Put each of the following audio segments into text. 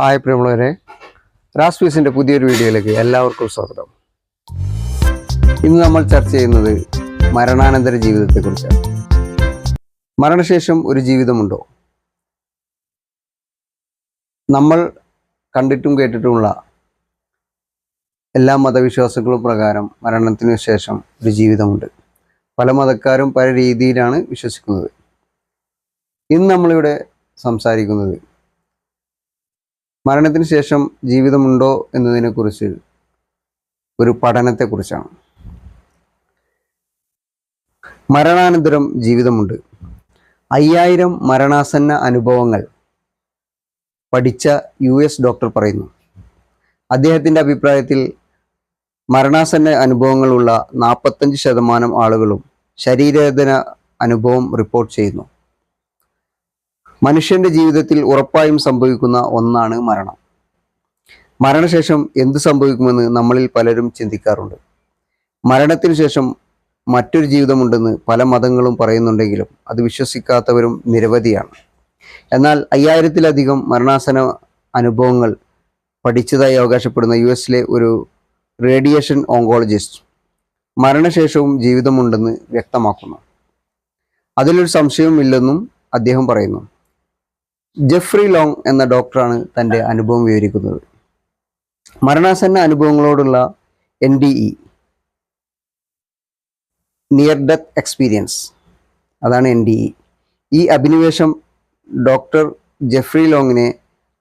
Hi പ്രിയമുള്ളവരെ, റാസ്പീസിൻ്റെ പുതിയൊരു വീഡിയോയിലേക്ക് എല്ലാവർക്കും സ്വാഗതം. ഇന്ന് നമ്മൾ ചർച്ച ചെയ്യുന്നത് മരണാനന്തര ജീവിതത്തെക്കുറിച്ചാണ്. മരണശേഷം ഒരു ജീവിതമുണ്ടോ? നമ്മൾ കണ്ടിട്ടും കേട്ടിട്ടുമുള്ള എല്ലാ മതവിശ്വാസങ്ങളും പ്രകാരം മരണത്തിന് ശേഷം ഒരു ജീവിതമുണ്ട്. പല മതക്കാരും പല രീതിയിലാണ് വിശ്വസിക്കുന്നത്. ഇന്ന് നമ്മളിവിടെ സംസാരിക്കുന്നത് മരണത്തിന് ശേഷം ജീവിതമുണ്ടോ എന്നതിനെക്കുറിച്ച് ഒരു പഠനത്തെക്കുറിച്ചാണ്. മരണാനന്തരം ജീവിതമുണ്ട്. 5000 മരണാസന്ന അനുഭവങ്ങൾ പഠിച്ച US ഡോക്ടർ പറയുന്നു. അദ്ദേഹത്തിൻ്റെ അഭിപ്രായത്തിൽ മരണാസന്ന അനുഭവങ്ങളുള്ള 45% ആളുകളും ശരീരവേദന അനുഭവം റിപ്പോർട്ട് ചെയ്യുന്നു. മനുഷ്യന്റെ ജീവിതത്തിൽ ഉറപ്പായും സംഭവിക്കുന്ന ഒന്നാണ് മരണം. മരണശേഷം എന്ത് സംഭവിക്കുമെന്ന് നമ്മളിൽ പലരും ചിന്തിക്കാറുണ്ട്. മരണത്തിന് ശേഷം മറ്റൊരു ജീവിതമുണ്ടെന്ന് പല മതങ്ങളും പറയുന്നുണ്ടെങ്കിലും അത് വിശ്വസിക്കാത്തവരും നിരവധിയാണ്. എന്നാൽ 5000-ലധികം മരണാസന അനുഭവങ്ങൾ പഠിച്ചതായി അവകാശപ്പെടുന്ന US-ലെ ഒരു റേഡിയേഷൻ ഓങ്കോളജിസ്റ്റ് മരണശേഷവും ജീവിതമുണ്ടെന്ന് വ്യക്തമാക്കുന്നു. അതിലൊരു സംശയവുമില്ലെന്നും അദ്ദേഹം പറയുന്നു. ജെഫ്രി ലോങ് എന്ന ഡോക്ടറാണ് തൻ്റെ അനുഭവം വിവരിക്കുന്നത്. മരണാസന്ന അനുഭവങ്ങളോടുള്ള NDE, നിയർ ഡെത്ത് എക്സ്പീരിയൻസ്, അതാണ് NDE. ഈ അഭിനിവേശം ഡോക്ടർ ജെഫ്രി ലോങ്ങിനെ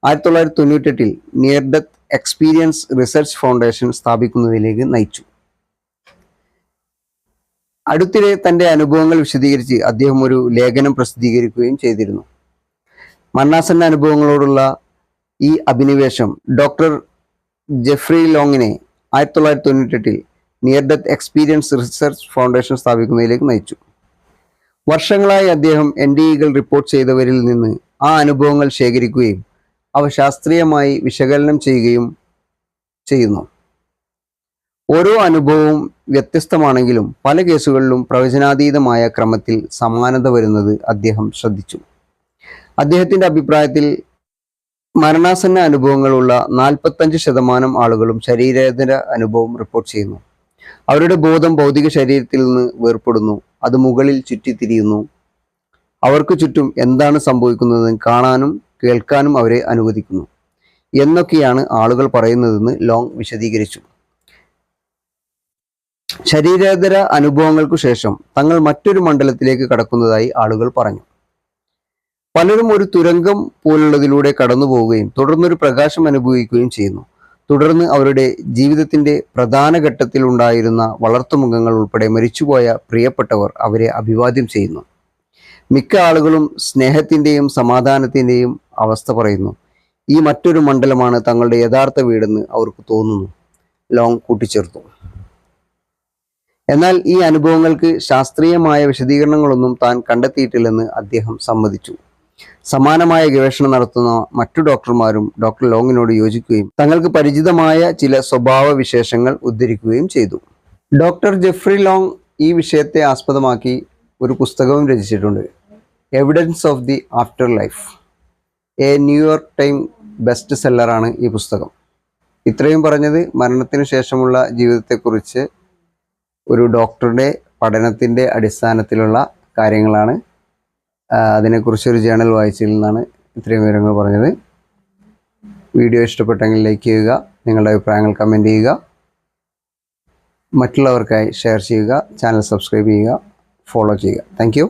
1998-ൽ near death experience research foundation സ്ഥാപിക്കുന്നതിലേക്ക് നയിച്ചു. അടുത്തിടെ തൻ്റെ അനുഭവങ്ങൾ വിശദീകരിച്ച് അദ്ദേഹം ഒരു ലേഖനം പ്രസിദ്ധീകരിക്കുകയും ചെയ്തിരുന്നു. മരണാസന്ന അനുഭവങ്ങളോടുള്ള ഈ അഭിനിവേശം ഡോക്ടർ ജെഫ്രി ലോങ്ങിനെ 1998-ൽ near death experience research foundation സ്ഥാപിക്കുന്നതിലേക്ക് നയിച്ചു. വർഷങ്ങളായി അദ്ദേഹം NDEകൾ റിപ്പോർട്ട് ചെയ്തവരിൽ നിന്ന് ആ അനുഭവങ്ങൾ ശേഖരിക്കുകയും അവ ശാസ്ത്രീയമായി വിശകലനം ചെയ്യുകയും ചെയ്യുന്നു. ഓരോ അനുഭവവും വ്യത്യസ്തമാണെങ്കിലും പല കേസുകളിലും പ്രവചനാതീതമായ ക്രമത്തിൽ സമാനത വരുന്നത് അദ്ദേഹം ശ്രദ്ധിച്ചു. അദ്ദേഹത്തിൻ്റെ അഭിപ്രായത്തിൽ മരണാസന്ന അനുഭവങ്ങളുള്ള 45% ആളുകളും ശരീരവേദന അനുഭവം റിപ്പോർട്ട് ചെയ്യുന്നു. അവരുടെ ബോധം ഭൗതിക ശരീരത്തിൽ നിന്ന് വേർപെടുന്നു. അത് മുകളിൽ ചുറ്റിത്തിരിയുന്നു. അവർക്ക് ചുറ്റും എന്താണ് സംഭവിക്കുന്നതെന്ന് കാണാനും കേൾക്കാനും അവരെ അനുവദിക്കുന്നു എന്നൊക്കെയാണ് ആളുകൾ പറയുന്നതെന്ന് ലോങ് വിശദീകരിച്ചു. ശരീരേതര അനുഭവങ്ങൾക്കു ശേഷം തങ്ങൾ മറ്റൊരു മണ്ഡലത്തിലേക്ക് കടക്കുന്നതായി ആളുകൾ പറഞ്ഞു. പലരും ഒരു തുരങ്കം പോലുള്ളതിലൂടെ കടന്നു പോവുകയും തുടർന്നൊരു പ്രകാശം അനുഭവിക്കുകയും ചെയ്യുന്നു. തുടർന്ന് അവരുടെ ജീവിതത്തിന്റെ പ്രധാന ഘട്ടത്തിൽ ഉണ്ടായിരുന്ന വളർത്തുമൃഗങ്ങൾ ഉൾപ്പെടെ മരിച്ചുപോയ പ്രിയപ്പെട്ടവർ അവരെ അഭിവാദ്യം ചെയ്യുന്നു. മിക്ക ആളുകളും സ്നേഹത്തിന്റെയും സമാധാനത്തിന്റെയും അവസ്ഥ പറയുന്നു. ഈ മറ്റൊരു മണ്ഡലമാണ് തങ്ങളുടെ യഥാർത്ഥ വീടെന്ന് അവർക്ക് തോന്നുന്നു, ലോങ് കൂട്ടിച്ചേർത്തു. എന്നാൽ ഈ അനുഭവങ്ങൾക്ക് ശാസ്ത്രീയമായ വിശദീകരണങ്ങളൊന്നും താൻ കണ്ടെത്തിയിട്ടില്ലെന്ന് അദ്ദേഹം സമ്മതിച്ചു. സമാനമായ ഗവേഷണം നടത്തുന്ന മറ്റു ഡോക്ടർമാരും ഡോക്ടർ ലോങ്ങിനോട് യോജിക്കുകയും തങ്ങൾക്ക് പരിചിതമായ ചില സ്വഭാവ വിശേഷങ്ങൾ ഉദ്ധരിക്കുകയും ചെയ്തു. ഡോക്ടർ ജെഫ്രി ലോങ് ഈ വിഷയത്തെ ആസ്പദമാക്കി ഒരു പുസ്തകവും രചിച്ചിട്ടുണ്ട്. Evidence of the afterlife, a New York Time best സെല്ലറാണ് ഈ പുസ്തകം. ഇത്രയും പറഞ്ഞത് മരണത്തിന് ശേഷമുള്ള ജീവിതത്തെക്കുറിച്ച് ഒരു ഡോക്ടറുടെ പഠനത്തിൻ്റെ അടിസ്ഥാനത്തിലുള്ള കാര്യങ്ങളാണ്. അതിനെക്കുറിച്ചൊരു ജേണൽ വായിച്ചതിൽ നിന്നാണ് ഇത്രയും വിവരങ്ങൾ പറഞ്ഞത്. വീഡിയോ ഇഷ്ടപ്പെട്ടെങ്കിൽ ലൈക്ക് ചെയ്യുക, നിങ്ങളുടെ അഭിപ്രായങ്ങൾ കമൻറ്റ് ചെയ്യുക, മറ്റുള്ളവർക്കായി ഷെയർ ചെയ്യുക, ചാനൽ സബ്സ്ക്രൈബ് ചെയ്യുക, ഫോളോ ചെയ്യുക. Thank you.